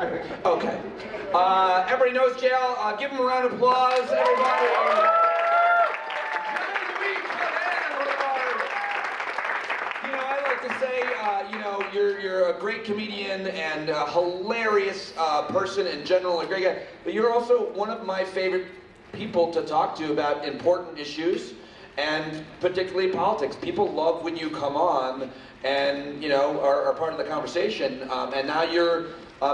Okay. Everybody knows JL. Give him a round of applause, everybody. I like to say, you're a great comedian and a hilarious person in general, a great guy. But you're also one of my favorite people to talk to about important issues, and particularly politics. People love when you come on and are part of the conversation. And now you're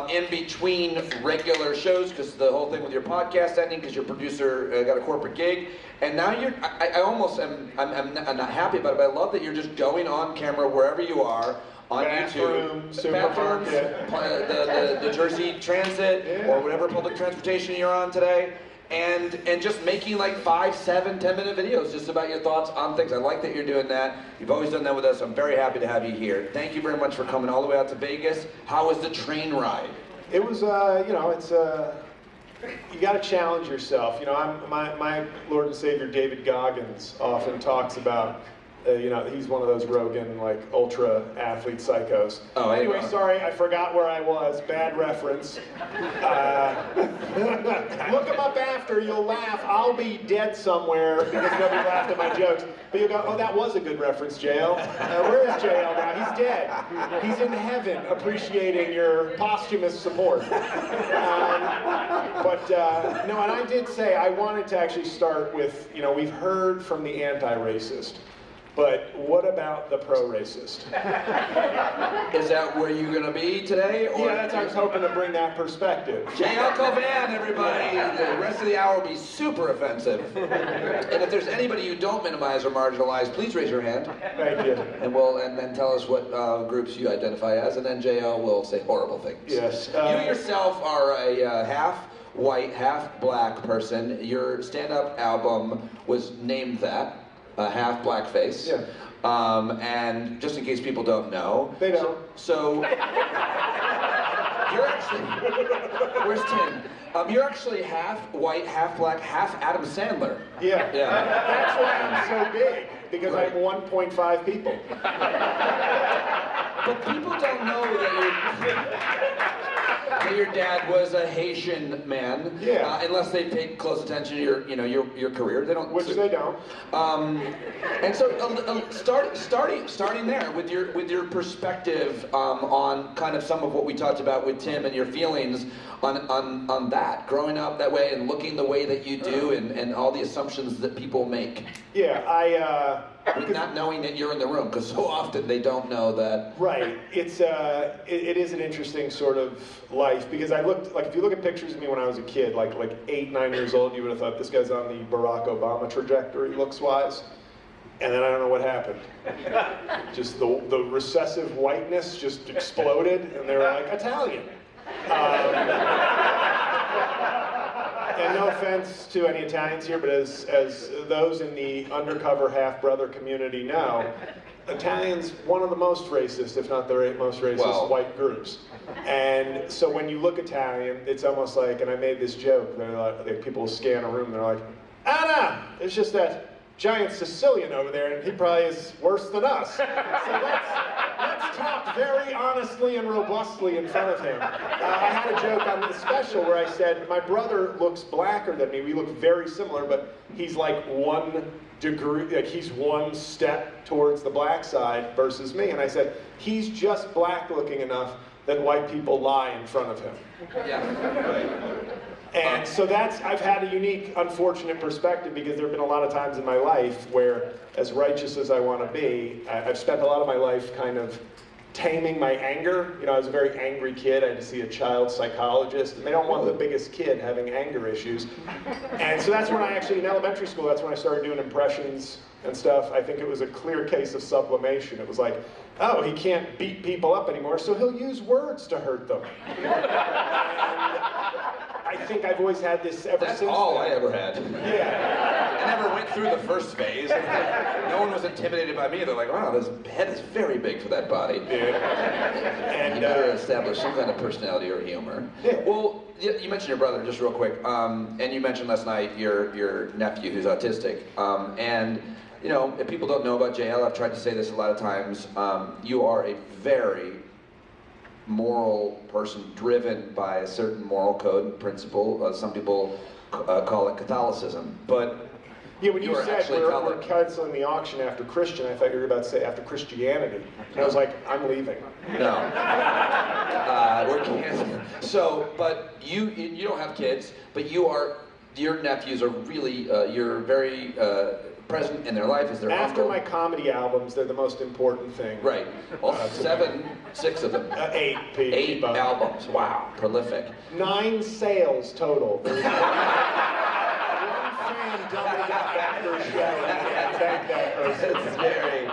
in between regular shows because the whole thing with your podcast ending because your producer got a corporate gig, and now I almost am I'm not happy about it, but I love that you're just going on camera wherever you are on YouTube, supermarket, the Jersey Transit or whatever public transportation you're on today. And just making like 5, 7, 10-minute videos just about your thoughts on things. I like that you're doing that. You've always done that with us. I'm very happy to have you here. Thank you very much for coming all the way out to Vegas. How was the train ride? It was, it's you got to challenge yourself. My Lord and Savior David Goggins often talks about. He's one of those Rogan, ultra athlete psychos. Oh, anyway, sorry, I forgot where I was. Bad reference. Look him up after, you'll laugh. I'll be dead somewhere because nobody laughed at my jokes. But you'll go, oh, that was a good reference, JL. Where is JL now? He's dead. He's in heaven appreciating your posthumous support. No, and I did say I wanted to actually start with, we've heard from the anti-racist. But what about the pro-racist? Is that where you're going to be today? Or yeah, I was hoping to bring that perspective. JL Cauvin, everybody. The rest of the hour will be super offensive. And if there's anybody you don't minimize or marginalize, please raise your hand. Thank you. And then tell us what groups you identify as, and then JL will say horrible things. Yes. You yourself are a half white, half black person. Your stand-up album was named that. Half Blackface. Yeah. And just in case people don't know. They don't. So you're actually, where's Tim? You're actually half white, half black, half Adam Sandler. Yeah. Yeah. That's why I'm so big, because Right. I'm 1.5 people. But people don't know that your dad was a Haitian man. Yeah. Unless they paid close attention to your career. They don't. Which they don't. And so starting there with your perspective on kind of some of what we talked about with Tim and your feelings on that, growing up that way and looking the way that you do and all the assumptions that people make. Yeah, With not knowing that you're in the room, because so often they don't know that. Right. It is an interesting sort of life, because I looked, if you look at pictures of me when I was a kid, like 8, 9 years old, you would have thought this guy's on the Barack Obama trajectory looks-wise. And then I don't know what happened. Just the recessive whiteness just exploded, and they were like, Italian. And no offense to any Italians here, but as those in the undercover half-brother community know, Italians, one of the most racist, if not the most racist, white groups. And so when you look Italian, it's almost like, and I made this joke, people scan a room, and they're like, Anna, it's just that giant Sicilian over there, and he probably is worse than us. So let's talk very honestly and robustly in front of him. I had a joke on the special where I said, my brother looks blacker than me. We look very similar, but he's like 1 degree, he's 1 step towards the black side versus me. And I said, he's just black looking enough that white people lie in front of him. Yeah, right. And so I've had a unique, unfortunate perspective, because there have been a lot of times in my life where, as righteous as I want to be, I've spent a lot of my life kind of taming my anger. I was a very angry kid. I had to see a child psychologist, and they don't want the biggest kid having anger issues. And so that's when I actually, in elementary school, that's when I started doing impressions and stuff. I think it was a clear case of sublimation. It was like, oh, he can't beat people up anymore, so he'll use words to hurt them. I think I've always had this ever since. That's all I ever had. Yeah. I never went through the first phase. No one was intimidated by me. They're like, wow, this head is very big for that body. Yeah. And you better establish some kind of personality or humor. Yeah. Well, you mentioned your brother, just real quick. And you mentioned last night your nephew who's autistic. And if people don't know about JL, I've tried to say this a lot of times, you are a very moral person driven by a certain moral code and principle. Some people call it Catholicism, but yeah, when you said we're canceling the auction after Christian, I thought you were about to say after Christianity. And I was like, I'm leaving. No. We're canceling. So, but you don't have kids, but your nephews are really, you're very present in their life as their After uncle. my comedy albums, they're the most important thing. Right. Well, 6 of them. 8. 8 albums. Wow. Prolific. 9 sales total. One fan doubled up after a show. Thank that person. It's very,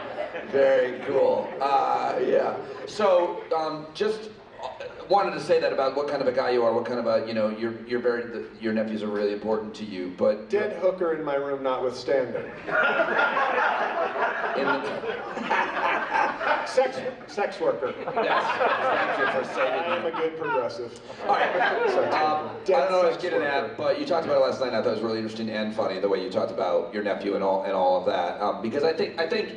very cool. Yeah. So, just wanted to say that about what kind of a guy you are. What kind of a, your nephews are really important to you. But dead hooker in my room notwithstanding. Sex worker. Yes. Thank you for saying I'm a good progressive. All right. I don't know what I was getting at, but you talked about it last night. And I thought it was really interesting and funny the way you talked about your nephew and all of that. Because I think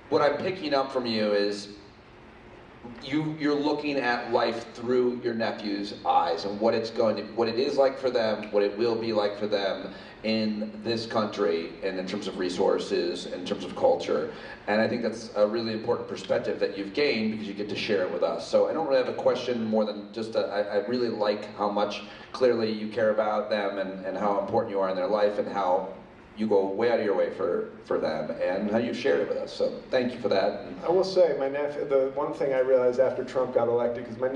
what I'm picking up from you is you're looking at life through your nephew's eyes and what it is like for them, what it will be like for them in this country, and in terms of resources, in terms of culture. And I think that's a really important perspective that you've gained because you get to share it with us. So I don't really have a question more than just I really like how much clearly you care about them and how important you are in their life and how you go way out of your way for them and how you shared it with us. So thank you for that. I will say, my nephew, the one thing I realized after Trump got elected, because my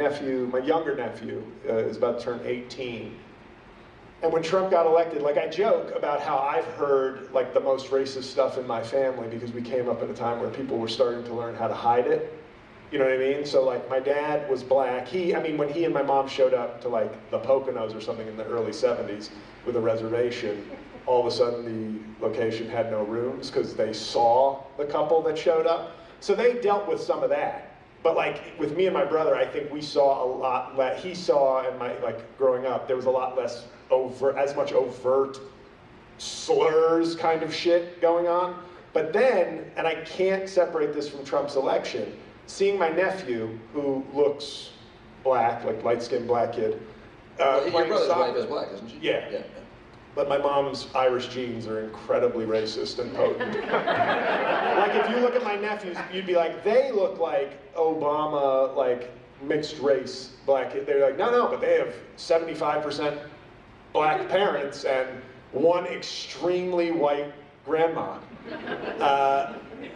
younger nephew is about to turn 18. And when Trump got elected, like I joke about how I've heard like the most racist stuff in my family because we came up at a time where people were starting to learn how to hide it. You know what I mean? So like my dad was black. When he and my mom showed up to like the Poconos or something in the early 70s with a reservation, all of a sudden the location had no rooms because they saw the couple that showed up. So they dealt with some of that. But like with me and my brother, I think we saw a lot less. He saw, and growing up, there was a lot less overt slurs kind of shit going on. But then, and I can't separate this from Trump's election, seeing my nephew, who looks black, like light-skinned black kid, your brother's wife is black, isn't she? Yeah. But my mom's Irish genes are incredibly racist and potent. Like if you look at my nephews, you'd be like, they look like Obama, like mixed race black. They're like, no, but they have 75% black parents and one extremely white grandma.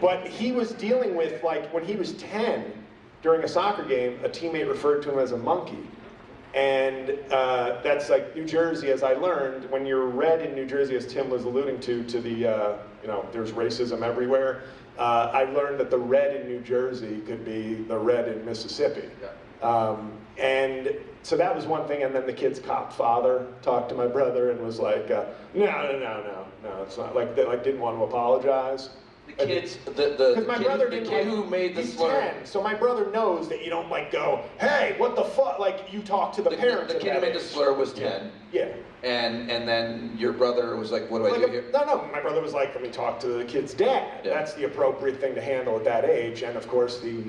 But he was dealing with, like, when he was 10, during a soccer game, a teammate referred to him as a monkey. And that's like New Jersey, as I learned, when you're red in New Jersey, as Tim was alluding to the, there's racism everywhere. I learned that the red in New Jersey could be the red in Mississippi. And so that was one thing, and then the kid's cop father talked to my brother and was like, no, it's not, like, didn't want to apologize. The kids, the kid who made the slur. 10, so my brother knows that you don't like go, hey, what the fuck? Like you talk to the parents. The kid who made the slur was 10. Yeah. And then your brother was like, what do I do here? No, my brother was like, let me talk to the kid's dad. Yeah. That's the appropriate thing to handle at that age. And of course the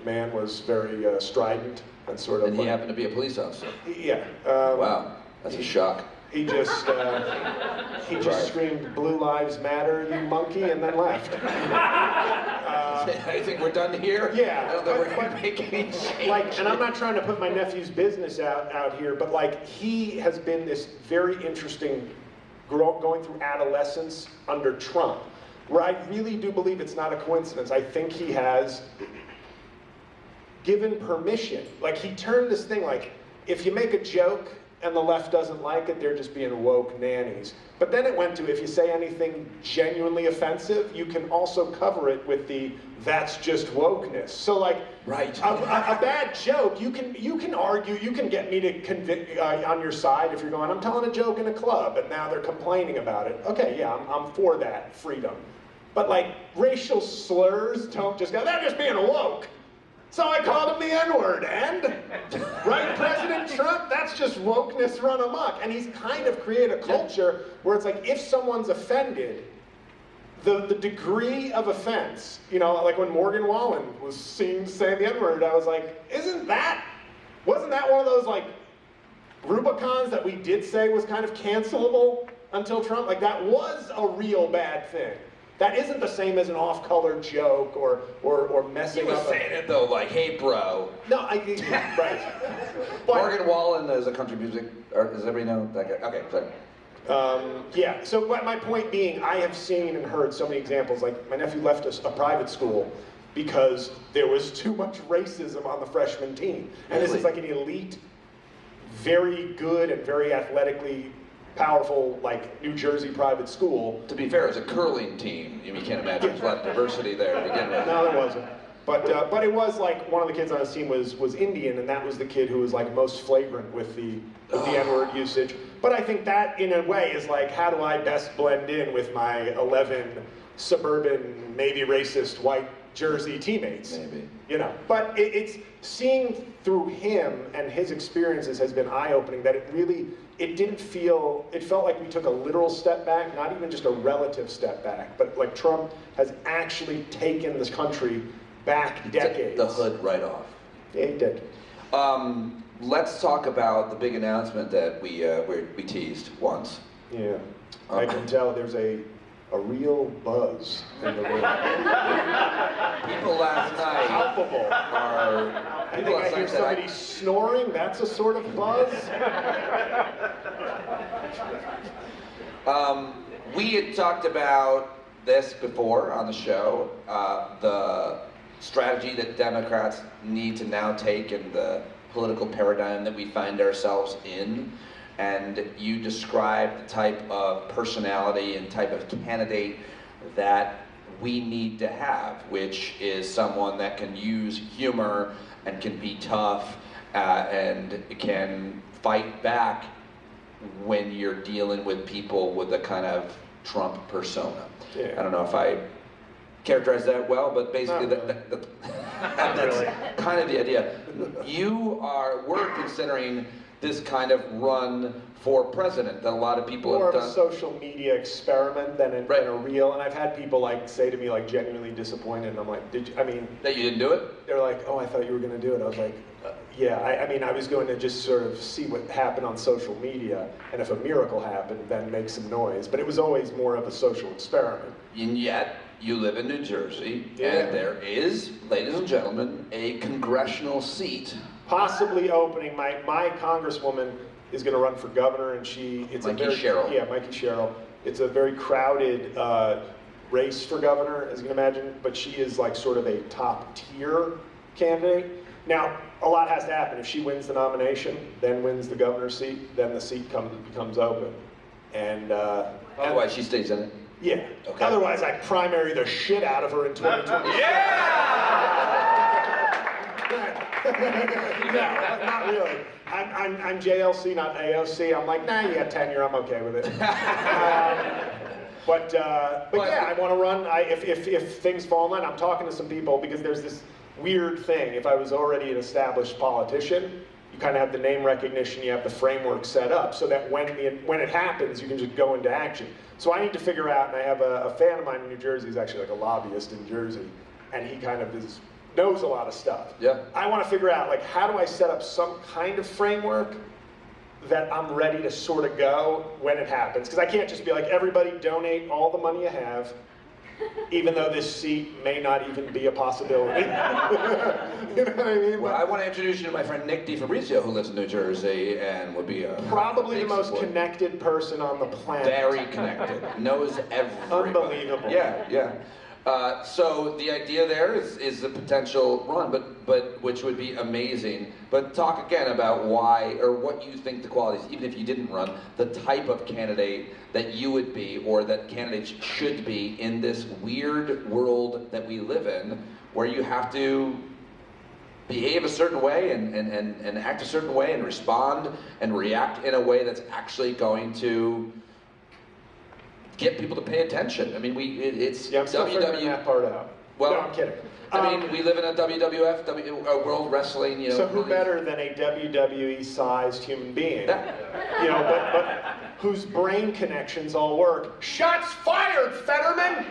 man was very strident and sort of. And he happened to be a police officer. Yeah. Wow, that's a shock. He just screamed, "Blue Lives Matter, you monkey," and then left. I think we're done here. Yeah. I don't think we're going to make any change. Like, and I'm not trying to put my nephew's business out here, but like he has been this very interesting going through adolescence under Trump, where I really do believe it's not a coincidence. I think he has given permission. Like he turned this thing like, if you make a joke and the left doesn't like it, they're just being woke nannies. But then it went to, if you say anything genuinely offensive, you can also cover it with the, that's just wokeness. So like, right. a bad joke, you can argue, you can get me to convict on your side if you're going, I'm telling a joke in a club and now they're complaining about it. Okay, yeah, I'm for that freedom. But like, racial slurs don't just go, they're just being woke. So I called him the N-word, and, right, President Trump, that's just wokeness run amok. And he's kind of created a culture where it's like, if someone's offended, the degree of offense, you know, like when Morgan Wallen was seen saying the N-word, I was like, wasn't that one of those like Rubicons that we did say was kind of cancelable until Trump? Like that was a real bad thing. That isn't the same as an off-color joke or messing up. He was saying it though, like, hey bro. No, right. But, Morgan Wallen is a country music artist. Does everybody know that guy? Okay, sorry. yeah, so my point being, I have seen and heard so many examples, like my nephew left a private school because there was too much racism on the freshman team. And this is like an elite, very good and very athletically powerful, like, New Jersey private school. To be fair, it was a curling team. You can't imagine there's a lot of diversity there to begin with. No, there wasn't. But it was like one of the kids on his team was Indian, and that was the kid who was like most flagrant with the N-word usage. But I think that, in a way, is like, how do I best blend in with my 11 suburban, maybe racist white Jersey teammates? Maybe. You know, but it's seeing through him and his experiences has been eye-opening. That it felt like we took a literal step back, not even just a relative step back, but like Trump has actually taken this country back decades. The hood right off. Yeah, he did. Let's talk about the big announcement that we teased once. Yeah, I can tell there's a real buzz in the room. People last night Palpable. I think I hear somebody snoring. That's a sort of buzz. We had talked about this before on the show, the strategy that Democrats need to now take in the political paradigm that we find ourselves in. And you described the type of personality and type of candidate that we need to have, which is someone that can use humor and can be tough and can fight back when you're dealing with people with a kind of Trump persona. Yeah. I don't know if I characterized that well, but basically that's kind of the idea. We're considering this kind of run for president that a lot of people More have done. More of a social media experiment than a real, and I've had people like say to me like genuinely disappointed, and I'm like, that you didn't do it? They're like, oh, I thought you were going to do it. I was like, yeah, I was going to just sort of see what happened on social media, and if a miracle happened, then make some noise. But it was always more of a social experiment. And yet, you live in New Jersey, yeah. And there is, ladies and gentlemen, a congressional seat. Possibly opening. My congresswoman is going to run for governor, and it's Mikey Sherrill. Yeah, Mikey Sherrill. It's a very crowded race for governor, as you can imagine, but she is like sort of a top tier candidate. Now, a lot has to happen. If she wins the nomination, then wins the governor's seat, then the seat becomes open. And otherwise, she stays in it. Yeah. Okay. Otherwise, I primary the shit out of her in 2020. Yeah! No, not really. I'm JLC, not AOC. I'm like, nah, you got tenure. I'm okay with it. But yeah, I want to run. If things fall in line, I'm talking to some people because there's this weird thing. If I was already an established politician, you kind of have the name recognition, you have the framework set up, so that when it happens, you can just go into action. So I need to figure out, and I have a fan of mine in New Jersey who's actually like a lobbyist in Jersey, and he kind of knows a lot of stuff. Yeah. I want to figure out, like, how do I set up some kind of framework that I'm ready to sort of go when it happens? Because I can't just be like, everybody donate all the money you have, even though this seat may not even be a possibility. You know what I mean? Well, I want to introduce you to my friend Nick DiFabrizio, who lives in New Jersey and would be probably the most connected person on the planet. Very connected. Knows everybody. Unbelievable. Yeah, yeah. So the idea there is the potential run, but which would be amazing. But talk again about why or what you think the qualities, even if you didn't run, the type of candidate that you would be or that candidates should be in this weird world that we live in, where you have to behave a certain way and act a certain way and respond and react in a way that's actually going to get people to pay attention. I mean, it's I'm still figuring that part out. Well, no, I'm kidding. I mean, we live in a WWF, World Wrestling, you know. So who better than a WWE-sized human being? You know, but whose brain connections all work. Shots fired, Fetterman!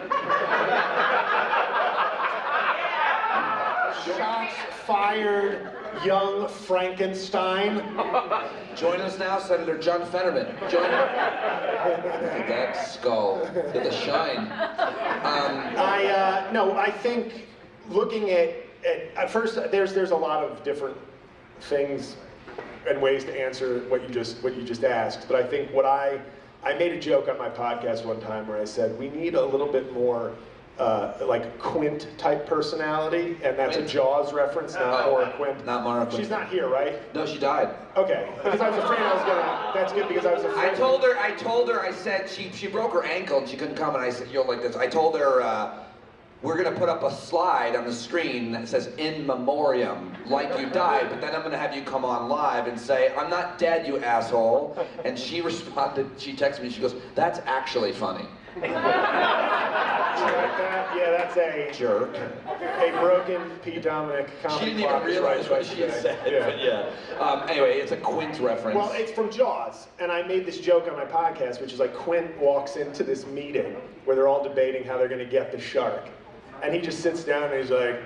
Shots fired, young Frankenstein. Join us now, Senator John Fetterman. Join that skull, with the shine. No, I think looking at first, there's a lot of different things and ways to answer what you just asked. But I think I made a joke on my podcast one time where I said we need a little bit more like Quint type personality, and that's a Jaws reference, not Maura Quint. Not Maura Quint. She's not here, right? No, she died. Okay, because I was afraid I was gonna. That's good because I was afraid. I told her. I said she broke her ankle and she couldn't come, and I said, "You're like this." I told her. We're gonna put up a slide on the screen that says "In Memoriam," like you died, but then I'm gonna have you come on live and say, "I'm not dead, you asshole." And she responded, she texted me, she goes, "That's actually funny." You like that? Yeah, that's a jerk. A broken Pete Dominick comedy. She didn't even realize what she said. Yeah. But yeah. Anyway, it's a Quint reference. Well, it's from Jaws, and I made this joke on my podcast, which is like Quint walks into this meeting where they're all debating how they're going to get the shark. And he just sits down and he's like,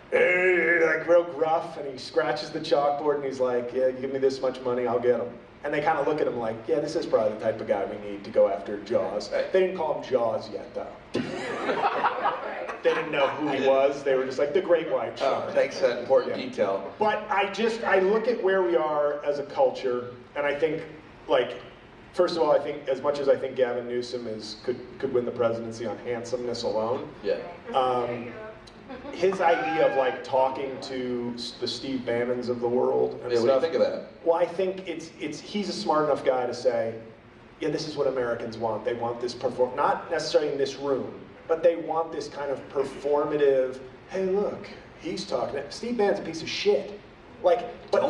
hey, like real gruff, and he scratches the chalkboard and he's like, yeah, give me this much money, I'll get him. And they kind of look at him like, yeah, this is probably the type of guy we need to go after Jaws. They didn't call him Jaws yet, though. They didn't know who he was. They were just like, the great white shark. Oh, thanks for that important detail. But I look at where we are as a culture, and I think, like, first of all, I think as much as I think Gavin Newsom could win the presidency on handsomeness alone, his idea of like talking to the Steve Bannons of the world and stuff. What do you think of that? Well, I think he's a smart enough guy to say, yeah, this is what Americans want. They want this not necessarily in this room, but they want this kind of performative. Hey, look, he's talking. Steve Bannon's a piece of shit. Like, but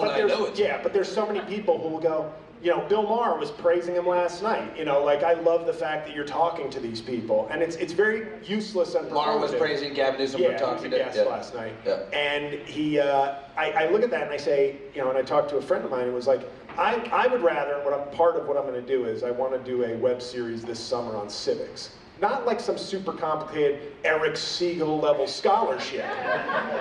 there's so many people who will go. You know, Bill Maher was praising him last night. You know, like, I love the fact that you're talking to these people, and it's very useless and performative. Maher was praising Gavin Newsom for talking to him last night. Yeah. And he, I look at that and I say, you know, and I talked to a friend of mine who was like, I would rather, part of what I'm going to do is I want to do a web series this summer on civics. Not like some super complicated Eric Siegel level scholarship,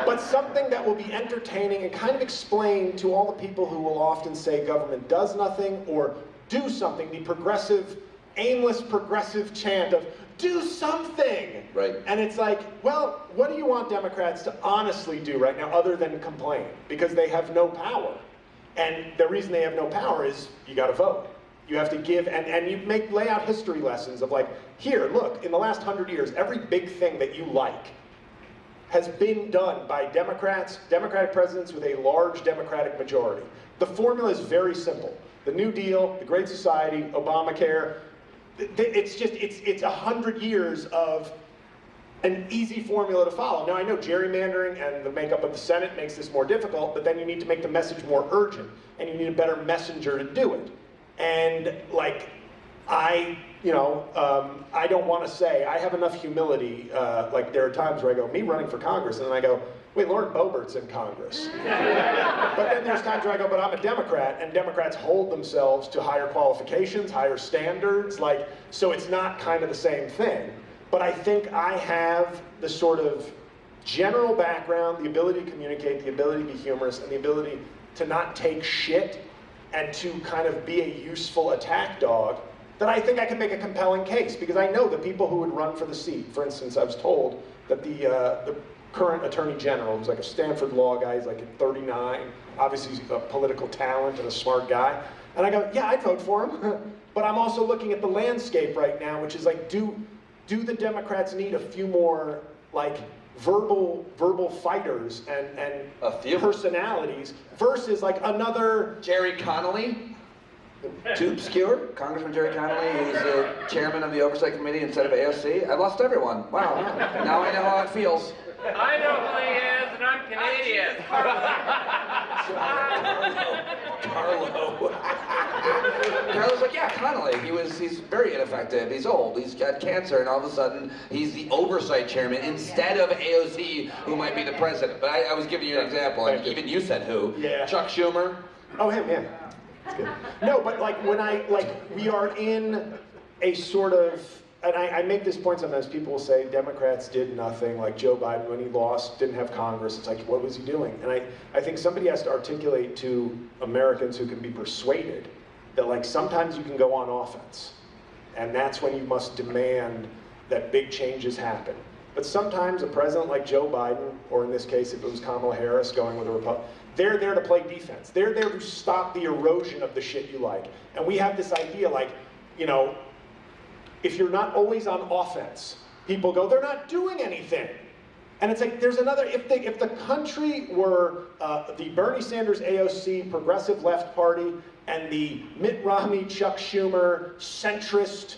but something that will be entertaining and kind of explain to all the people who will often say government does nothing or do something, the progressive, aimless progressive chant of do something. Right. And it's like, well, what do you want Democrats to honestly do right now other than complain? Because they have no power. And the reason they have no power is you got to vote. You have to give, and you lay out history lessons of like, here, look, in the last 100 years, every big thing that you like has been done by Democratic presidents with a large Democratic majority. The formula is very simple. The New Deal, the Great Society, Obamacare, it's 100 years of an easy formula to follow. Now, I know gerrymandering and the makeup of the Senate makes this more difficult, but then you need to make the message more urgent, and you need a better messenger to do it. And like, I don't want to say, I have enough humility, like there are times where I go, me running for Congress, and then I go, wait, Lauren Boebert's in Congress. But then there's times where I go, but I'm a Democrat, and Democrats hold themselves to higher qualifications, higher standards, like, so it's not kind of the same thing. But I think I have the sort of general background, the ability to communicate, the ability to be humorous, and the ability to not take shit and to kind of be a useful attack dog, that I think I can make a compelling case, because I know the people who would run for the seat. For instance, I was told that the current Attorney General, who's like a Stanford law guy, he's like at 39, obviously he's a political talent and a smart guy, and I go, yeah, I'd vote for him, but I'm also looking at the landscape right now, which is like, do the Democrats need a few more, like, verbal fighters and personalities versus like another Jerry Connolly, too obscure. Congressman Jerry Connolly, who's the chairman of the Oversight Committee instead of AOC. I've lost everyone. Wow. Now I know how it feels. I know who he is, and I'm Canadian. Carlo. Carlos like, yeah, Connolly. He's very ineffective. He's old. He's got cancer, and all of a sudden he's the oversight chairman instead of AOC, who might be the president. But I was giving you an example, and even you said who? Yeah. Chuck Schumer. Oh, him, yeah. That's good. No, but like we are in a sort of, and I make this point sometimes, people will say Democrats did nothing, like Joe Biden when he lost, didn't have Congress, it's like, what was he doing? And I think somebody has to articulate to Americans who can be persuaded that like sometimes you can go on offense, and that's when you must demand that big changes happen. But sometimes a president like Joe Biden, or in this case if it was Kamala Harris going with a Republican, they're there to play defense. They're there to stop the erosion of the shit you like. And we have this idea like, you know, if you're not always on offense, people go, they're not doing anything. And it's like, there's another, if the country were the Bernie Sanders AOC Progressive Left Party and the Mitt Romney, Chuck Schumer, centrist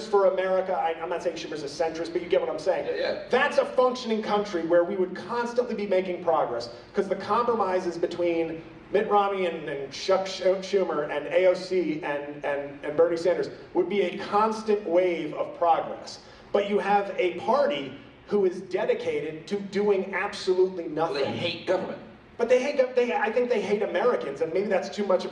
for America, I'm not saying Schumer's a centrist, but you get what I'm saying. Yeah. That's a functioning country where we would constantly be making progress, because the compromises between Mitt Romney and Chuck Schumer and AOC and Bernie Sanders would be a constant wave of progress. But you have a party who is dedicated to doing absolutely nothing. Well, they hate government. But I think they hate Americans, and maybe that's too much of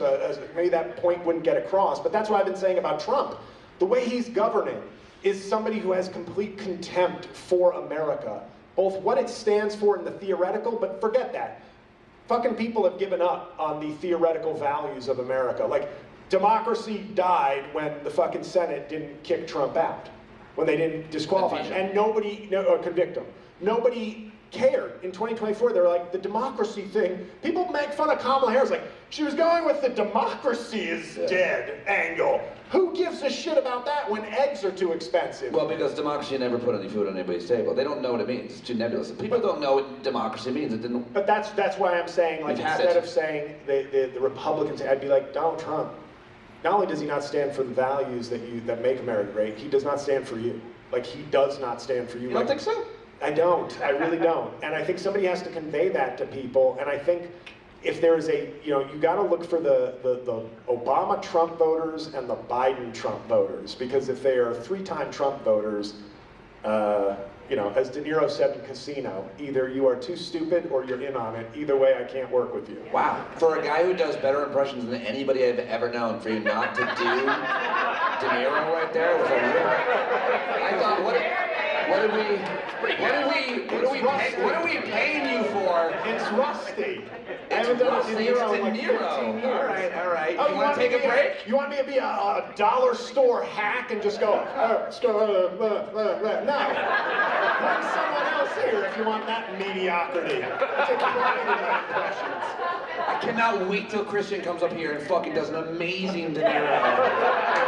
maybe that point wouldn't get across, but that's what I've been saying about Trump. The way he's governing is somebody who has complete contempt for America, both what it stands for in the theoretical, but forget that. Fucking people have given up on the theoretical values of America. Like, democracy died when the fucking Senate didn't kick Trump out, when they didn't disqualify him, and nobody, or convict him. Nobody cared. In 2024, they were like, the democracy thing, people make fun of Kamala Harris, like, she was going with the democracy is dead angle. Who gives a shit about that when eggs are too expensive? Well, because democracy never put any food on anybody's table. They don't know what it means. It's too nebulous. People don't know what democracy means. It didn't. But that's why I'm saying, like, instead of saying the Republicans, I'd be like, Donald Trump, not only does he not stand for the values that make America great, he does not stand for you. Like, he does not stand for you. You don't think so? I don't. I really don't. And I think somebody has to convey that to people. And I think if there is a, you know, you got to look for the Obama Trump voters and the Biden Trump voters, because if they are three-time Trump voters, you know, as De Niro said in Casino, either you are too stupid or you're in on it. Either way, I can't work with you. Wow. For a guy who does better impressions than anybody I've ever known, for you not to do De Niro right there was a real... I thought, what are we paying you for? It's rusty. I It's haven't done a rusty. De It's Niro De in like 15 Niro. years. All right. Oh, You want to take a break? You want me to be a dollar store hack and just go, no. Bring someone else here if you want that mediocrity. I take pride in my impressions. I cannot wait till Christian comes up here and fucking does an amazing De Niro.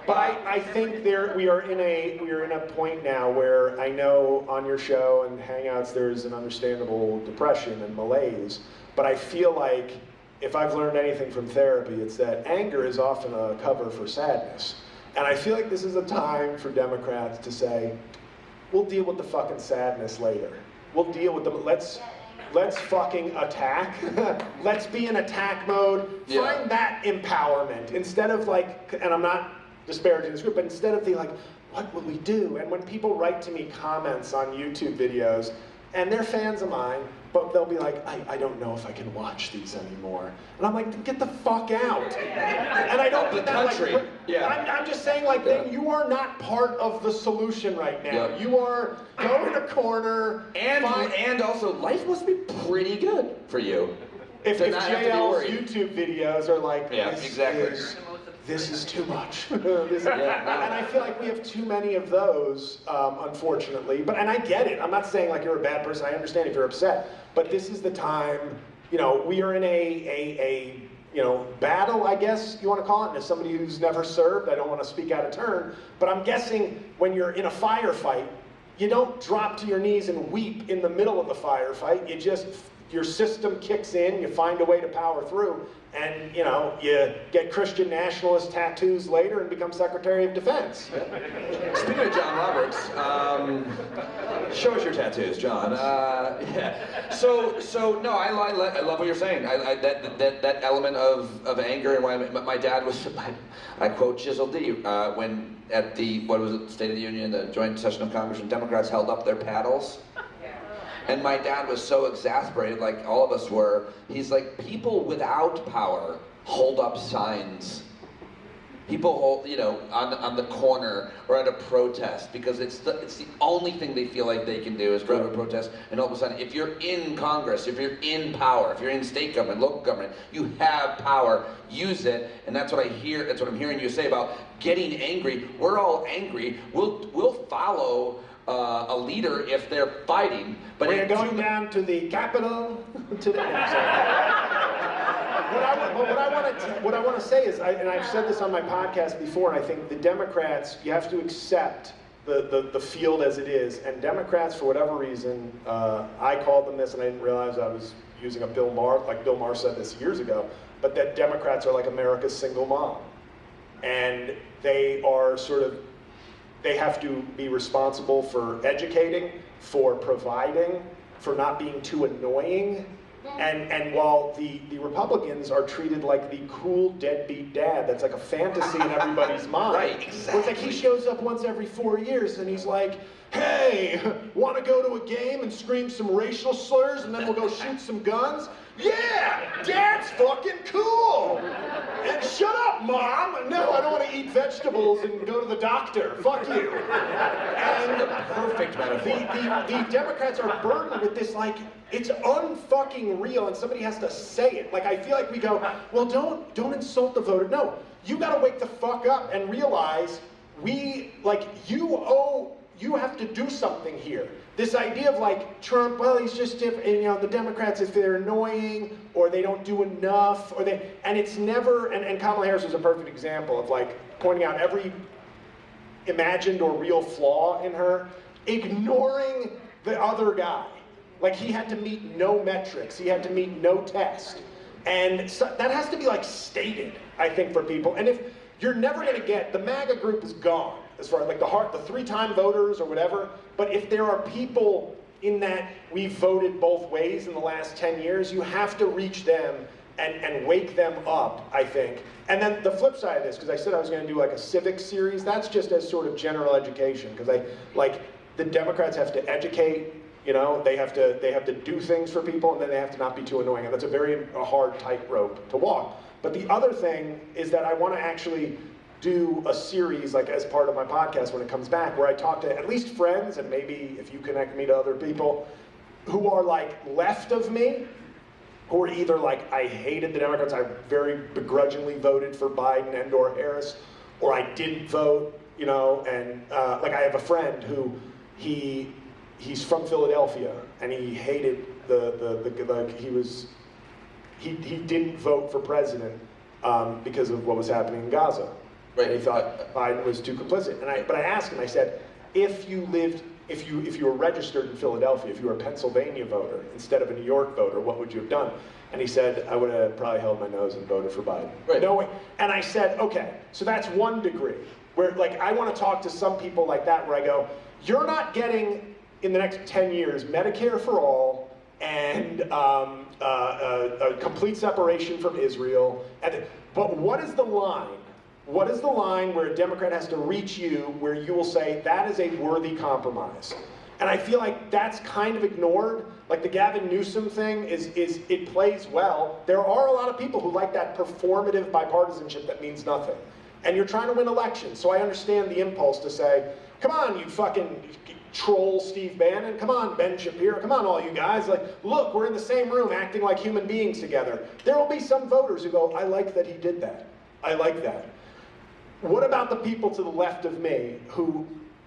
But I think we are in a point now where I know on your show and Hangouts there's an understandable depression and malaise, but I feel like if I've learned anything from therapy, it's that anger is often a cover for sadness. And I feel like this is a time for Democrats to say, we'll deal with the fucking sadness later. We'll deal with them. Let's fucking attack. Let's be in attack mode. Yeah. Find that empowerment instead of like, and I'm not disparaging this group, but instead of the like, what will we do? And when people write to me comments on YouTube videos, and they're fans of mine, but they'll be like, I don't know if I can watch these anymore. And I'm like, get the fuck out. And I don't mean that country. like, Yeah. I'm just saying like, then you are not part of the solution right now. Yeah. You are, go in a corner. And also, life must be pretty good for you. If not have to be JL's worried. YouTube videos are like, Yeah, exactly. This is too much. And I feel like we have too many of those, unfortunately. And I get it. I'm not saying like you're a bad person. I understand if you're upset. But this is the time, you know, we are in a you know, battle, I guess you want to call it. And as somebody who's never served, I don't want to speak out of turn. But I'm guessing when you're in a firefight, you don't drop to your knees and weep in the middle of the firefight. You just your system kicks in, you find a way to power through, and you know, you get Christian nationalist tattoos later and become Secretary of Defense. Speaking of John Roberts, show us your tattoos, John. Yeah. So no, I love what you're saying. That element of anger, and why my dad was, I quote Chisel D, when at the, what was it, State of the Union, the joint session of Congress, when Democrats held up their paddles. And my dad was so exasperated, like all of us were. He's like, people without power hold up signs. People hold, you know, on the corner or at a protest, because it's the only thing they feel like they can do is go to a protest. And all of a sudden, if you're in Congress, if you're in power, if you're in state government, local government, you have power. Use it. And that's what I hear. That's what I'm hearing you say about getting angry. We're all angry. We'll follow a leader if they're fighting. But we're going down to the Capitol today. What I want to say is, and I've said this on my podcast before, and I think the Democrats, you have to accept the field as it is. And Democrats, for whatever reason, I called them this, and I didn't realize I was using a Bill Maher, like Bill Maher said this years ago, but that Democrats are like America's single mom. And they are sort of, they have to be responsible for educating, for providing, for not being too annoying. And while the Republicans are treated like the cool deadbeat dad, that's like a fantasy in everybody's mind. Right, exactly. Where it's like he shows up once every 4 years and he's like, hey, want to go to a game and scream some racial slurs and then we'll go shoot some guns? Yeah, Dad's fucking cool. And shut up, Mom. No, I don't want to eat vegetables and go to the doctor. Fuck you. And the perfect metaphor. The Democrats are burdened with this, like, it's unfucking real, and somebody has to say it. Like, I feel like we go, well, don't insult the voter. No, you got to wake the fuck up and realize you have to do something here. This idea of like Trump, well, he's just different, and, you know, the Democrats, if they're annoying or they don't do enough, and it's never, and Kamala Harris was a perfect example of like pointing out every imagined or real flaw in her, ignoring the other guy. Like, he had to meet no metrics, he had to meet no test. And so that has to be like stated, I think, for people. And if you're never gonna get, the MAGA group is gone, as far as like the three-time voters or whatever, but if there are people in that we've voted both ways in the last 10 years, you have to reach them and wake them up, I think. And then the flip side of this, because I said I was gonna do like a civics series, that's just as sort of general education, because the Democrats have to educate, you know, they have to do things for people, and then they have to not be too annoying, and that's a hard tightrope to walk. But the other thing is that I want to actually do a series, like as part of my podcast when it comes back, where I talk to at least friends, and maybe if you connect me to other people, who are like left of me, who are either like, I hated the Democrats, I very begrudgingly voted for Biden and or Harris, or I didn't vote, you know, and like I have a friend who, he's from Philadelphia, and he hated he didn't vote for president because of what was happening in Gaza. Right. And he thought Biden was too complicit. But I asked him, I said, if you were registered in Philadelphia, if you were a Pennsylvania voter instead of a New York voter, what would you have done? And he said, I would have probably held my nose and voted for Biden. Right. No way. And I said, okay, so that's one degree. Where like I want to talk to some people like that where I go, you're not getting in the next 10 years Medicare for all and a complete separation from Israel. But what is the line? What is the line where a Democrat has to reach you where you will say, that is a worthy compromise? And I feel like that's kind of ignored. Like the Gavin Newsom thing it plays well. There are a lot of people who like that performative bipartisanship that means nothing. And you're trying to win elections, so I understand the impulse to say, come on, you fucking troll Steve Bannon, come on, Ben Shapiro, come on, all you guys, like, look, we're in the same room acting like human beings together. There will be some voters who go, I like that he did that. I like that. What about the people to the left of me who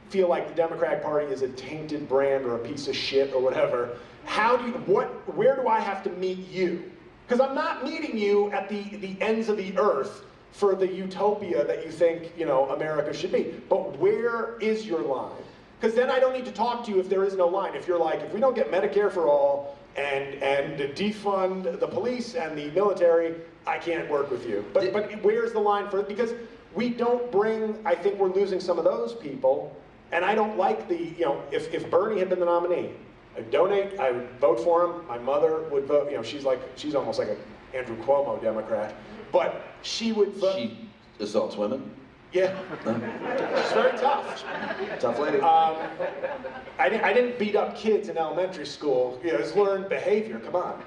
feel like the Democratic Party is a tainted brand or a piece of shit or whatever? Where do I have to meet you? Because I'm not meeting you at the ends of the earth for the utopia that you think, you know, America should be. But where is your line? Because then I don't need to talk to you if there is no line. If you're like, if we don't get Medicare for all and defund the police and the military, I can't work with you. But where's the line for it? Because we don't bring, I think we're losing some of those people, and I don't like the, you know, if Bernie had been the nominee, I'd donate, I would vote for him, my mother would vote, you know, she's almost like an Andrew Cuomo Democrat, but she would vote. She assaults women? Yeah, she's very tough. Tough lady. I didn't beat up kids in elementary school. You know, it's learned behavior. Come on.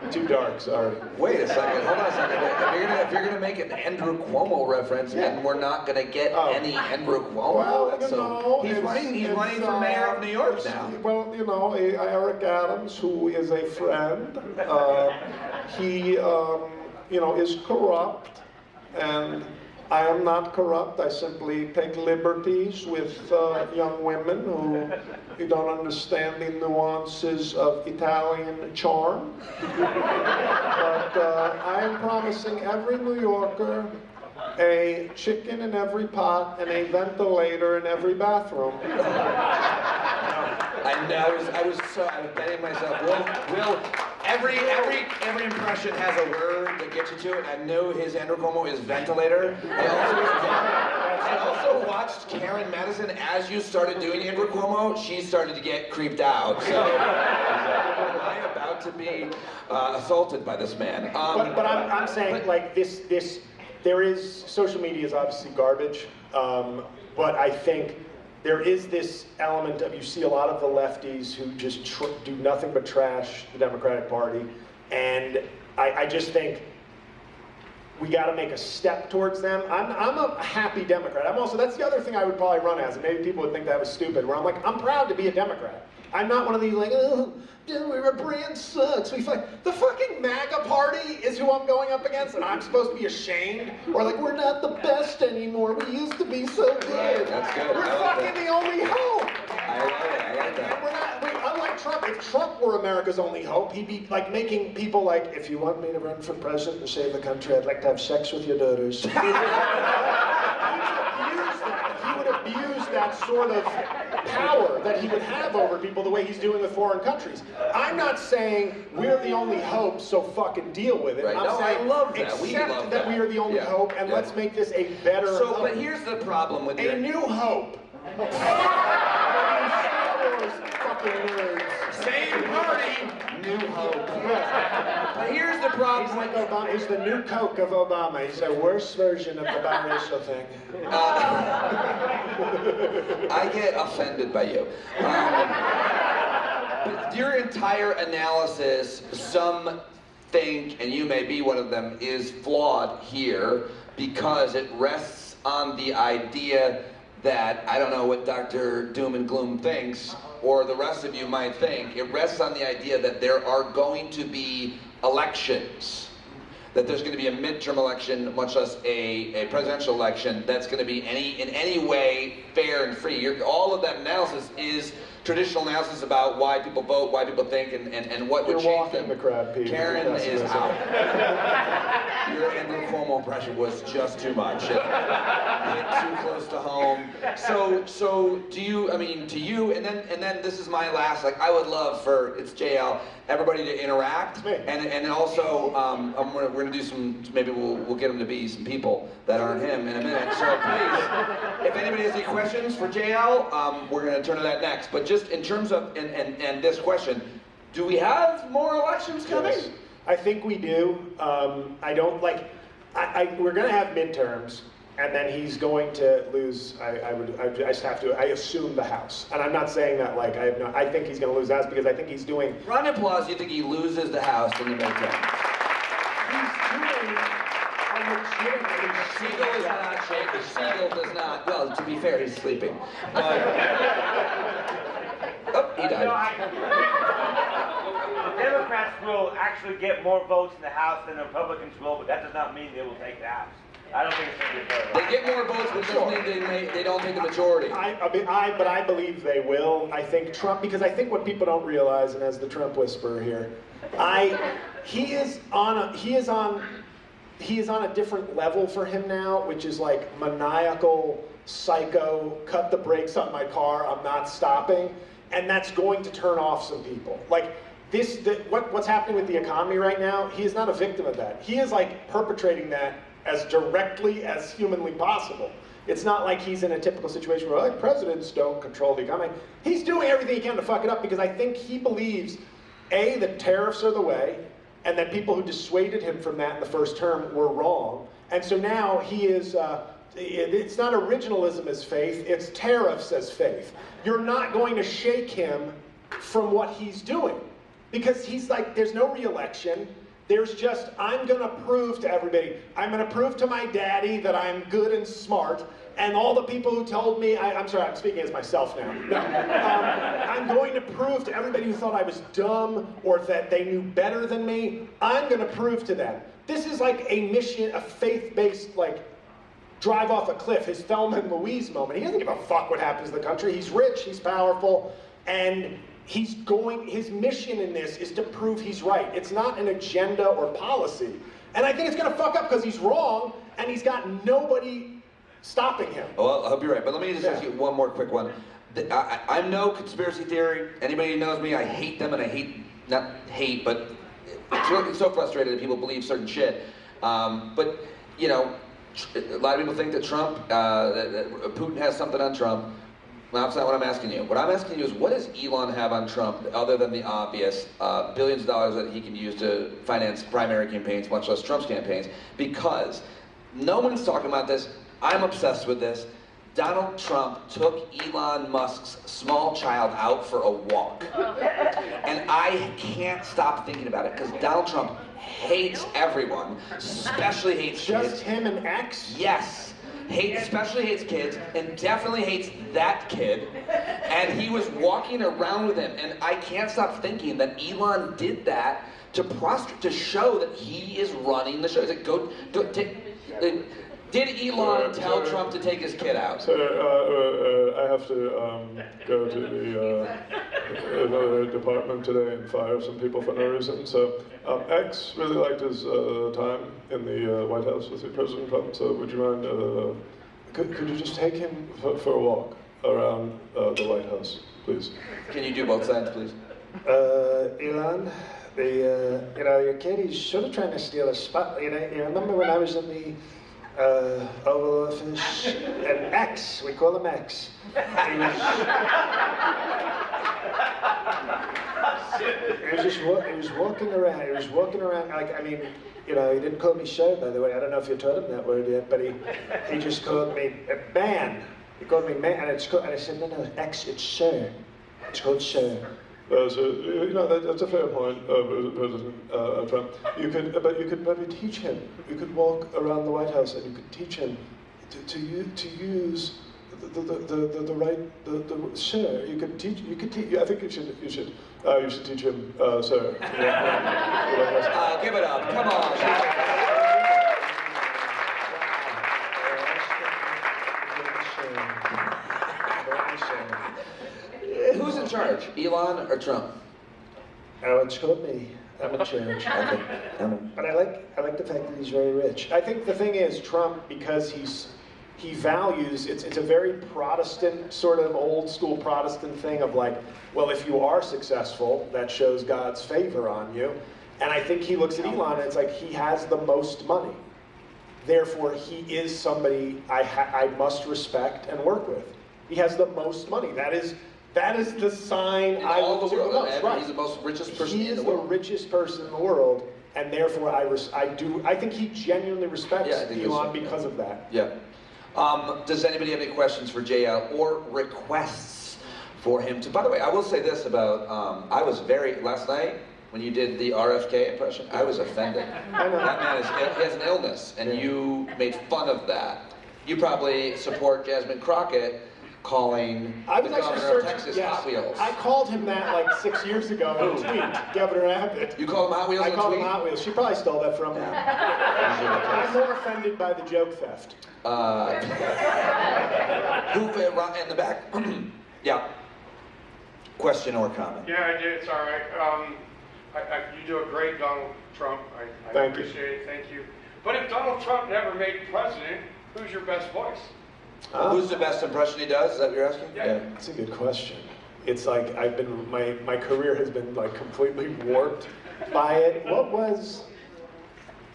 Too dark, sorry. Wait a second, hold on a second. If you're gonna make an Andrew Cuomo reference, and we're not gonna get any Andrew Cuomo, well, you know, he's running for mayor of New York now. Well, you know, Eric Adams, who is a friend, he, you know, is corrupt, and I am not corrupt. I simply take liberties with young women who don't understand the nuances of Italian charm. But I am promising every New Yorker a chicken in every pot and a ventilator in every bathroom. I was betting myself. Will every impression has a word that gets you to it. I know his Andrew Cuomo is ventilator. I also watched Karen Madison as you started doing Andrew Cuomo. She started to get creeped out. So am I about to be assaulted by this man? But I'm saying like this. There is, social media is obviously garbage, but I think there is this element of, you see a lot of the lefties who just do nothing but trash the Democratic Party, and I just think we got to make a step towards them. I'm a happy Democrat. I'm also, that's the other thing I would probably run as, and maybe people would think that was stupid, where I'm like, I'm proud to be a Democrat. I'm not one of these like, oh, our brand sucks. We fight. The fucking MAGA party is who I'm going up against, and I'm supposed to be ashamed? Or like, we're not the best anymore. We used to be so good. That's good. We're fucking the only hope. I like that. And we're not, unlike Trump, if Trump were America's only hope, he'd be like making people like, if you want me to run for president and save the country, I'd like to have sex with your daughters. He would abuse that sort of power that he would have over people the way he's doing with foreign countries. I'm not saying we're the only hope, so fucking deal with it. Right. I'm saying I love that. accept that we are the only hope, and let's make this a better hope. But here's the problem with a new hope. Fucking nerds. Same party, new hope. But here's the problem. He's like Obama. He's the new Coke of Obama. He's a worse version of the biracial thing. I get offended by you. But your entire analysis, some think, and you may be one of them, is flawed here because it rests on the idea that, I don't know what Dr. Doom and Gloom thinks, or the rest of you might think, it rests on the idea that there are going to be elections, that there's going to be a midterm election, much less a presidential election, that's going to be in any way fair and free. All of that analysis is traditional analysis about why people vote, why people think, and what would change them. The crowd, Pete. Karen is out. Your Andrew Cuomo impression was just too much. It hit too close to home. So do you? I mean, to you, and then this is my last. Like, I would love for JL, everybody to interact, and also we're gonna do some. Maybe we'll get them to be some people that aren't him in a minute. So please, if anybody has any questions for JL, we're gonna turn to that next. But just in terms of and this question, do we have more elections coming? Yes. I think we do. I don't like. We're going to have midterms, and then he's going to lose. I just have to. I assume the House, and I'm not saying that like I think he's going to lose the House because I think he's doing. Round of applause. You think he loses the House in the midterm? He's doing a legitimate. Siegel is not shaking. Siegel does not. Well, to be fair, he's sleeping. Oh, he died. The Democrats will actually get more votes in the House than the Republicans will, but that does not mean they will take the House. I don't think it's going to be fair. They get more votes, but doesn't mean they don't take the majority. But I believe they will. I think Trump, because I think what people don't realize, and as the Trump whisperer here, he is on a different level for him now, which is like maniacal, psycho, cut the brakes on my car, I'm not stopping. And that's going to turn off some people. Like, what's happening with the economy right now, he is not a victim of that. He is like perpetrating that as directly as humanly possible. It's not like he's in a typical situation where like presidents don't control the economy. He's doing everything he can to fuck it up because I think he believes, A, that tariffs are the way, and that people who dissuaded him from that in the first term were wrong. And so now he is, it's not originalism as faith, it's tariffs as faith. You're not going to shake him from what he's doing. Because he's like, there's no re-election. There's just, I'm going to prove to everybody, I'm going to prove to my daddy that I'm good and smart, and all the people who told me, I'm sorry, I'm speaking as myself now. No, I'm going to prove to everybody who thought I was dumb or that they knew better than me, I'm going to prove to them. This is like a mission, a faith-based, like, drive off a cliff, his Thelma and Louise moment. He doesn't give a fuck what happens to the country. He's rich, he's powerful, and his mission in this is to prove he's right. It's not an agenda or policy. And I think it's going to fuck up because he's wrong, and he's got nobody stopping him. Well, I hope you're right, but let me just ask you one more quick one. I'm no conspiracy theory. Anybody who knows me, I hate them, and I hate, not hate, but it's so frustrated that people believe certain shit. But, you know, a lot of people think that Trump, that Putin has something on Trump. Well, that's not what I'm asking you. What I'm asking you is, what does Elon have on Trump other than the obvious billions of dollars that he can use to finance primary campaigns, much less Trump's campaigns? Because no one's talking about this. I'm obsessed with this. Donald Trump took Elon Musk's small child out for a walk. And I can't stop thinking about it because Donald Trump hates everyone, especially hates kids. Just him and X? Yes. Especially hates kids, and definitely hates that kid. And he was walking around with him, and I can't stop thinking that Elon did that to show that he is running the show. He's like, did Elon tell Trump to take his kid out? Sir, I have to go to the department today and fire some people for no reason. So X really liked his time in the White House with President Trump. So would you mind, could you just take him for a walk around the White House, please? Can you do both sides, please? Elon, you know, your kid, he's sort of trying to steal a spot. You remember when I was in the Oval Office, and X, we call him X. He was walking around. He was walking around. Like, I mean, you know, he didn't call me sir, by the way. I don't know if you taught him that word yet, but he just called me man. He called me man, and I said, no, X, it's sir. It's called sir. So, you know, that's a fair point, President Trump. But you could maybe teach him. You could walk around the White House and you could teach him to use the right sir. You could teach. I think you should teach him, sir. Give it up. Come on. Who's in charge, Elon or Trump? Oh, it's called me. I'm in charge. But I like the fact that he's very rich. I think the thing is, Trump, because he values, it's a very Protestant, sort of old school Protestant thing of like, well, if you are successful, that shows God's favor on you. And I think he looks at Elon and it's like, he has the most money. Therefore, he is somebody I must respect and work with. He has the most money. That is the sign I look to the most. Right. He's the most richest person he in the is world. the richest person in the world, and therefore I think he genuinely respects Elon because of that. Yeah. Does anybody have any questions for JL or requests for him to? By the way, I will say this about I was last night when you did the RFK impression, I was offended. I know. That man he has an illness, and you made fun of that. You probably support Jasmine Crockett calling the governor of Texas Hot Wheels. I called him that like 6 years ago in a tweet, Governor Abbott. You called him Hot Wheels I in a called tweet? him Hot Wheels. She probably stole that from me. I'm more offended by the joke theft. Who in the back? Yeah. Question or comment? Yeah, I did. It's all right. You do a great Donald Trump. I Thank you. appreciate it. Thank you. But if Donald Trump never made president, who's your best voice? Who's the best impression he does? Is that what you're asking? Yeah. That's a good question. it's like I've been, my career has been like completely warped by it. What was,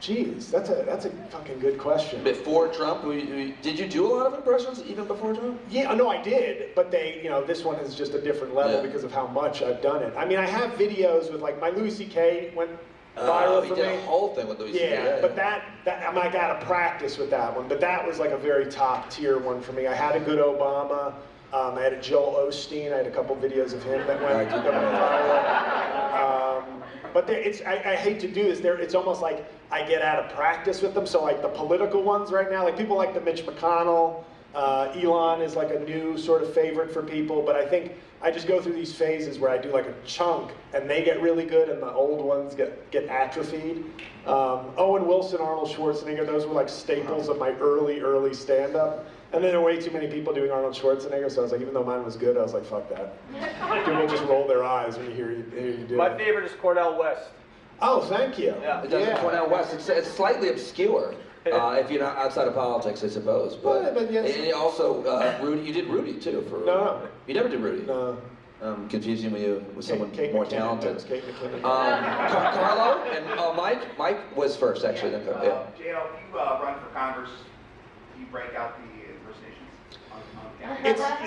geez, that's a fucking good question. Before Trump, did you do a lot of impressions even before Trump? Yeah, no, I did, but this one is just a different level because of how much I've done it. I mean, I have videos with like my Louis C.K. went viral for me. You did a whole thing with Louis C.K. Yeah, but that I mean, I gotta practice with that one, but that was like a very top tier one for me. I had a good Obama. I had a Joel Osteen. I had a couple videos of him that went viral. But I hate to do this. It's almost like I get out of practice with them. So like the political ones right now, like people like the Mitch McConnell. Elon is like a new sort of favorite for people. But I think I just go through these phases where I do like a chunk, and they get really good, and the old ones get atrophied. Owen Wilson, Arnold Schwarzenegger, those were like staples of my early stand-up. And then there were way too many people doing Arnold Schwarzenegger, so I was like, even though mine was good, I was like, fuck that. People just roll their eyes when you hear you do it. My favorite is Cornel West. Oh, thank you. It doesn't Cornel West. It's slightly obscure. If you're not outside of politics, I suppose. But yes. and also, Rudy, you did Rudy too. No. You never did Rudy. No. Confusing you with someone Kate more McKinnon, talented. Kate McKinnon. Carlo and Mike was first actually. Then JL, if you run for Congress, do you break out the impersonations?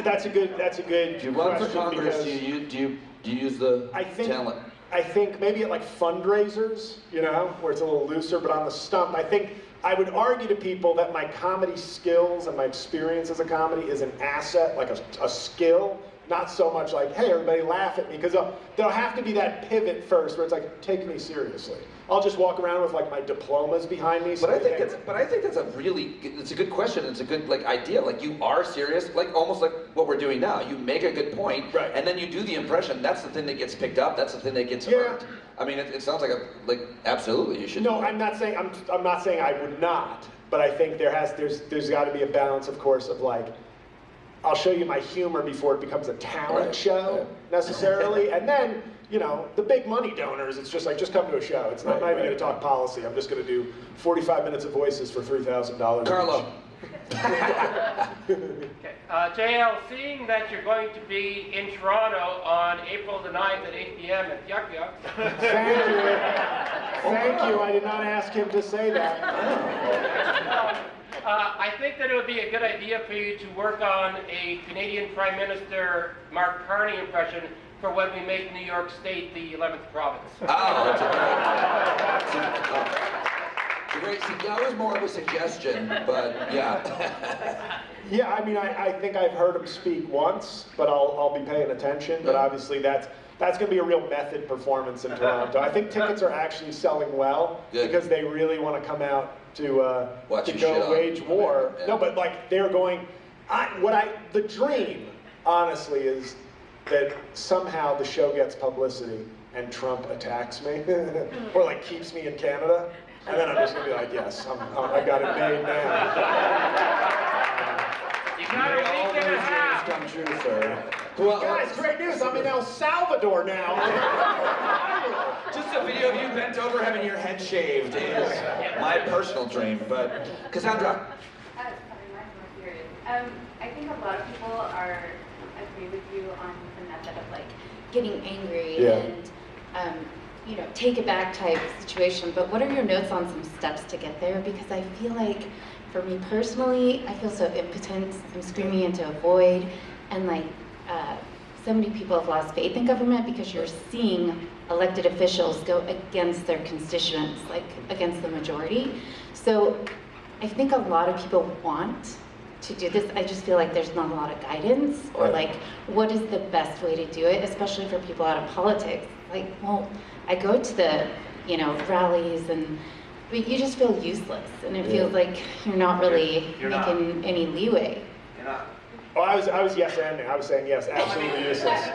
That's a good. If you run for Congress, do you use the talent? I think maybe at like fundraisers, where it's a little looser, but on the stump, I think I would argue to people that my comedy skills and my experience as a comedy is an asset, like a skill, not so much like, hey, everybody laugh at me, because there'll have to be that pivot first where it's like, take me seriously. I'll just walk around with like my diplomas behind me. But I think that's it's a good question. It's a good idea. Like you are serious, like almost like what we're doing now. You make a good point, right, and then you do the impression. That's the thing that gets picked up. That's the thing that gets heard. I mean, it sounds like absolutely you should. No, I'm not saying I would not, but I think there's got to be a balance, of course, of like, I'll show you my humor before it becomes a talent show necessarily, and then. The big money donors, it's just like, just come to a show. It's not even going to talk policy. I'm just going to do 45 minutes of voices for $3,000. Carlo. Okay. JL, seeing that you're going to be in Toronto on April the 9th at 8 p.m. at Yuck Yuck. Thank you. Thank you. I did not ask him to say that. I think that it would be a good idea for you to work on a Canadian Prime Minister Mark Carney impression for when we make New York State the 11th province. That's great. See, that was more of a suggestion, but yeah. Yeah, I mean, I think I've heard him speak once, but I'll be paying attention. But obviously, that's going to be a real method performance in Toronto. I think tickets are actually selling well because they really want to come out to go wage war. Yeah. No, but like they're going. The dream, honestly, is that somehow the show gets publicity and Trump attacks me, or like keeps me in Canada, and then I'm just gonna be like, yes, I got it made now. You got a week and a half. Come true, sir. Well, guys, great news! I'm in El Salvador now. Just a video of you bent over having your head shaved is my personal dream. But Cassandra. Sorry, mine's more serious. I think a lot of people agree with you on the method of like getting angry and take it back type situation. But what are your notes on some steps to get there? Because I feel like, for me personally, I feel so impotent. I'm screaming into a void, and like so many people have lost faith in government because you're seeing elected officials go against their constituents, like against the majority. So I think a lot of people want to do this. I just feel like there's not a lot of guidance, or like, what is the best way to do it, especially for people out of politics. Like, well, I go to the, rallies, but you just feel useless, and it feels like you're not really making any leeway. You're not. Oh, I was yes-anding. I was saying yes, absolutely useless.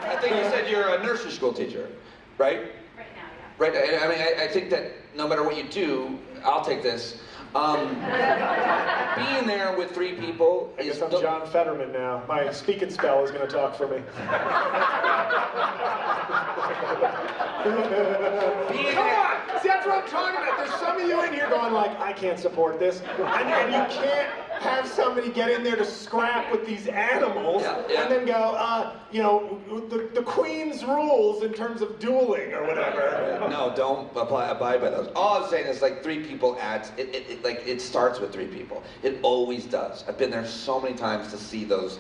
I think you said you're a nursery school teacher, right? Right now, yeah. Right. I mean, I think that no matter what you do, I'll take this. Being there with three people I guess I'm John Fetterman now. My speak and spell is going to talk for me. Come on! See, that's what I'm talking about. There's some of you in here going like, I can't support this. And you can't have somebody get in there to scrap with these animals and then go, you know, the Queen's rules in terms of dueling or whatever. No, don't abide by those. All I'm saying is like 3 people adds, it starts with 3 people. It always does. I've been there so many times to see those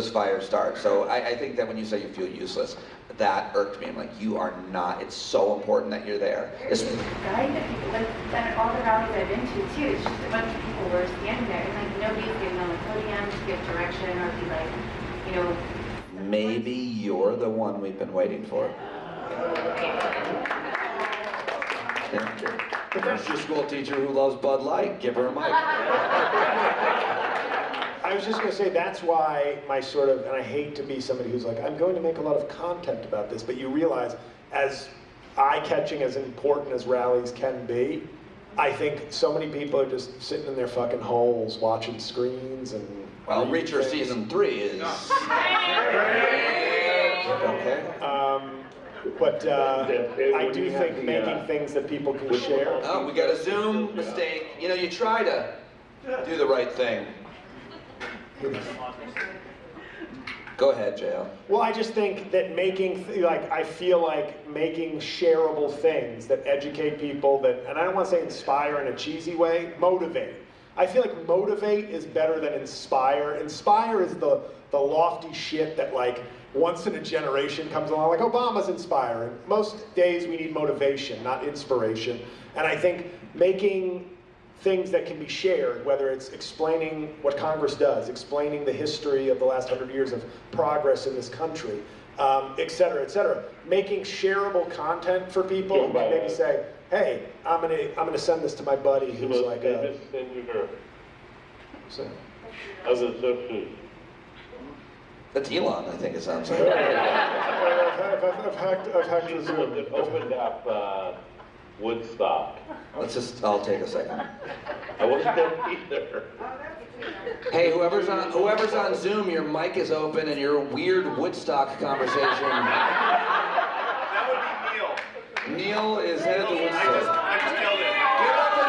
fires start. So I think that when you say you feel useless, that irked me. I'm like, you are not. It's so important that you're there. Guide the people, like all the rallies I've been to too, it's just a bunch of people were standing there and like nobody's getting on the podium to give direction or be like, you know. Maybe you're the one we've been waiting for. But that's your school teacher who loves Bud Light. Give her a mic. I was just going to say that's why my sort of, and I hate to be somebody who's like, I'm going to make a lot of content about this, but you realize as eye-catching, as important as rallies can be, I think so many people are just sitting in their fucking holes watching screens and... Well, Reacher season 3 is... Okay. But I do think making things that people can share... Oh, we got a Zoom mistake. You know, you try to do the right thing. Go ahead, JL. Well, I just think that I feel like making shareable things that educate people, and I don't want to say inspire in a cheesy way, motivate. I feel like motivate is better than inspire. Inspire is the lofty shit that like once in a generation comes along, like Obama's inspiring. Most days we need motivation, not inspiration. And I think making things that can be shared, whether it's explaining what Congress does, explaining the history of the last 100 years of progress in this country, et cetera, making shareable content for people who can maybe say, hey, I'm gonna send this to my buddy who's like a... So. That's Elon, I think it sounds like. I've hacked the Zoom. It opened up Woodstock. I'll take a second. I wasn't there either. Hey, whoever's on Zoom, your mic is open and your weird Woodstock conversation. That would be Neil. Neil is headed to Woodstock. I just killed it. Give it up for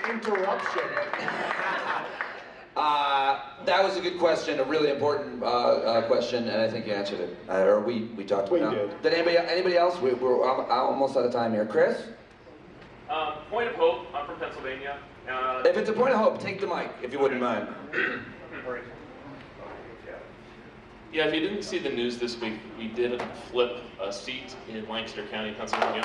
Neil! Interruption. That was a good question, a really important question, and I think you answered it. Or we talked about it. Did anybody else? We're almost out of time here. Chris? Point of hope. I'm from Pennsylvania. If it's a point of hope, take the mic, if you wouldn't mind. Yeah, if you didn't see the news this week, we did flip a seat in Lancaster County, Pennsylvania.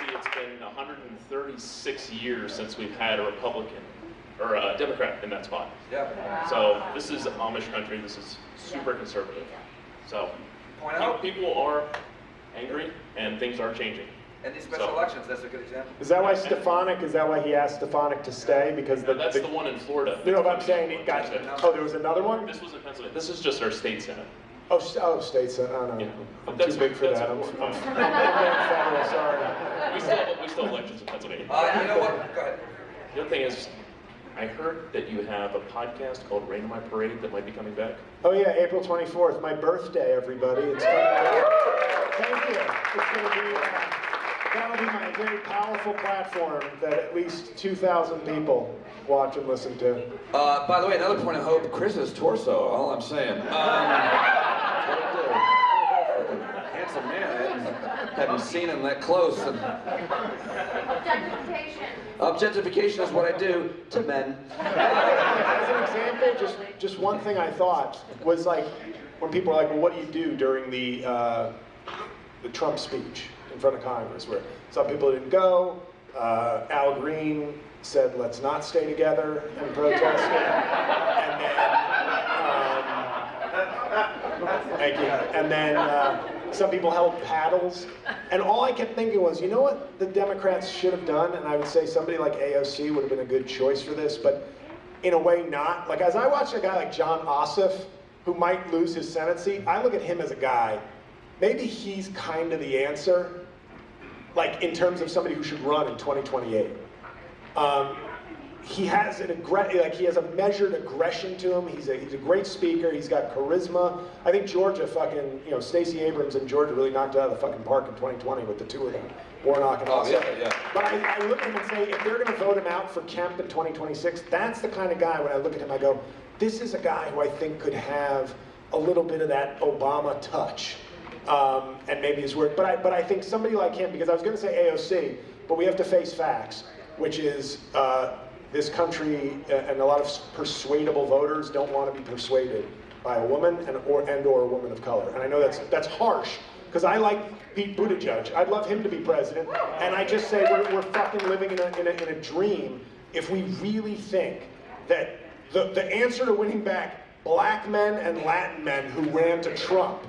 It's been 136 years since we've had a Republican or a Democrat in that spot. Yeah. So this is Amish country. This is super conservative. So people are angry and things are changing. And these special elections, that's a good example. Is that why he asked Stefanik to stay? Because that's the one in Florida. No, but I'm saying he got. Oh, there was another one? This was in Pennsylvania. This is just our state senate. Oh, state senate. Oh, no. Yeah. I'm too big for that. I'm going federal, sorry. We still have elections in Pennsylvania. You know what? Go ahead. The other thing is, I heard that you have a podcast called Rain on My Parade that might be coming back. Oh yeah, April 24th, my birthday, everybody. It's coming back. Thank you. It's going to be, that'll be my very powerful platform that at least 2,000 people watch and listen to. By the way, another point of hope, Chris's torso, all I'm saying. Handsome man. I haven't seen him that close. Objectification. Objectification is what I do to men. As an example, just one thing I thought was like, when people are like, well, what do you do during the Trump speech in front of Congress, where some people didn't go, Al Green said, let's not stay together and protest. And then, thank you. And then some people held paddles. And all I kept thinking was, you know what the Democrats should have done? And I would say somebody like AOC would have been a good choice for this, but in a way not. Like, as I watch a guy like John Ossoff, who might lose his Senate seat, I look at him as a guy, maybe he's kind of the answer, like in terms of somebody who should run in 2028. he has he has a measured aggression to him. He's a great speaker. He's got charisma. I think Georgia Stacey Abrams and Georgia really knocked it out of the fucking park in 2020 with the two of them, Warnock and all. Yeah. But I look at him and say, if they're going to vote him out for Kemp in 2026, that's the kind of guy. When I look at him, I go, this is a guy who I think could have a little bit of that Obama touch, and maybe his work. But I think somebody like him, because I was going to say AOC, but we have to face facts, which is. This country and a lot of persuadable voters don't want to be persuaded by a woman and or a woman of color. And I know that's harsh, because I like Pete Buttigieg. I'd love him to be president. And I just say we're fucking living in a dream if we really think that the answer to winning back black men and Latin men who ran to Trump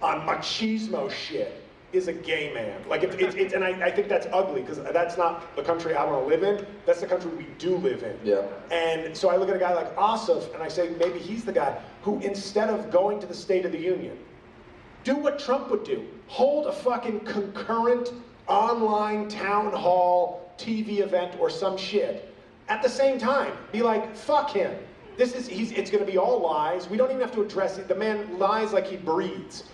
on machismo shit is a gay man. Like it's and I think that's ugly, because that's not the country I want to live in. That's the country we do live in. Yeah. And so I look at a guy like Ossoff and I say maybe he's the guy who, instead of going to the State of the Union, do what Trump would do. Hold a fucking concurrent online town hall TV event or some shit. At the same time, be like, fuck him. It's gonna be all lies. We don't even have to address it. The man lies like he breathes.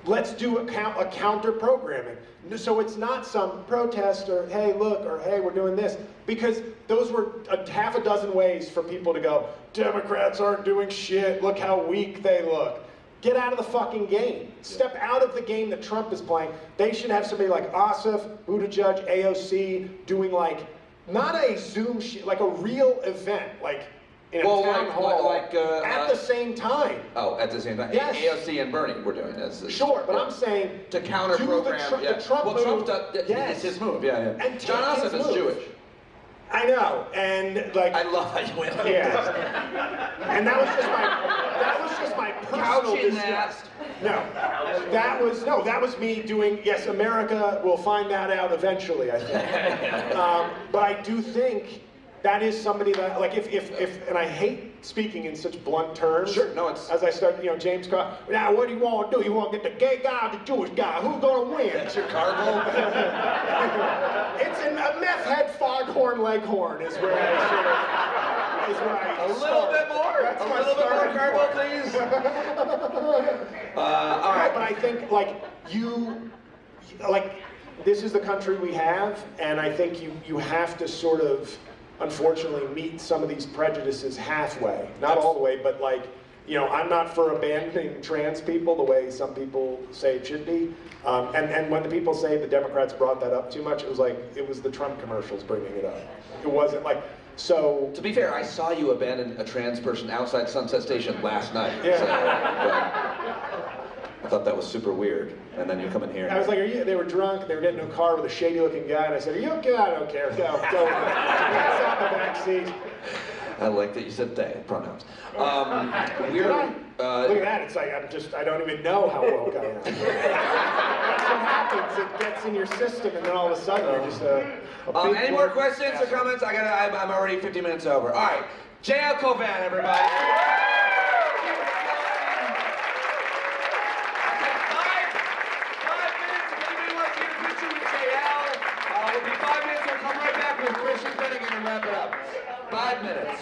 Let's do a counter programming. So it's not some protest or hey look or hey we're doing this, because those were half a dozen ways for people to go, Democrats aren't doing shit, look how weak they look. Get out of the fucking game. Step out of the game that Trump is playing. They should have somebody like Ossoff, Buttigieg, AOC doing like, not a Zoom shit, like a real event, like in a town hall at the same time. Oh, at the same time. Yes. AOC and Bernie were doing this. Sure, but I'm saying to counter program. The Trump move. Trump does, it's his move. Yeah. And John Ossoff is Jewish. I know, and like I love how you went. Yeah. And that was just my personal disgust. That was me doing. Yes, America will find that out eventually, I think. But I do think that is somebody that, like, if and I hate speaking in such blunt terms. Sure, no, it's... As I start, James Carr, now what do you want to do? You want to get the gay guy or the Jewish guy? Who's going to win? That's your cargo? It's a meth head foghorn leghorn is where I sort of, is where I A little bit more? That's a little bit more carbo, please? All right. But I think, this is the country we have, and I think you have to sort of, unfortunately, meet some of these prejudices halfway. Not all the way, but I'm not for abandoning trans people the way some people say it should be. And when the people say the Democrats brought that up too much, it was the Trump commercials bringing it up. It wasn't so. To be fair, I saw you abandon a trans person outside Sunset Station last night. Yeah. So, I thought that was super weird. And then you come in here. I was like, they were drunk, they were getting in a car with a shady looking guy, and I said, are you okay? I don't care, go. Pass out the back seat. I like that you said they, pronouns. Look at that, it's like, I don't even know how woke I am. That's what happens, it gets in your system, and then all of a sudden you're just any more questions or comments? I'm already 50 minutes over. All right, J.L. Cauvin, everybody. We'll be 5 minutes, we'll come right back with Christian Bennigan and wrap it up. 5 minutes.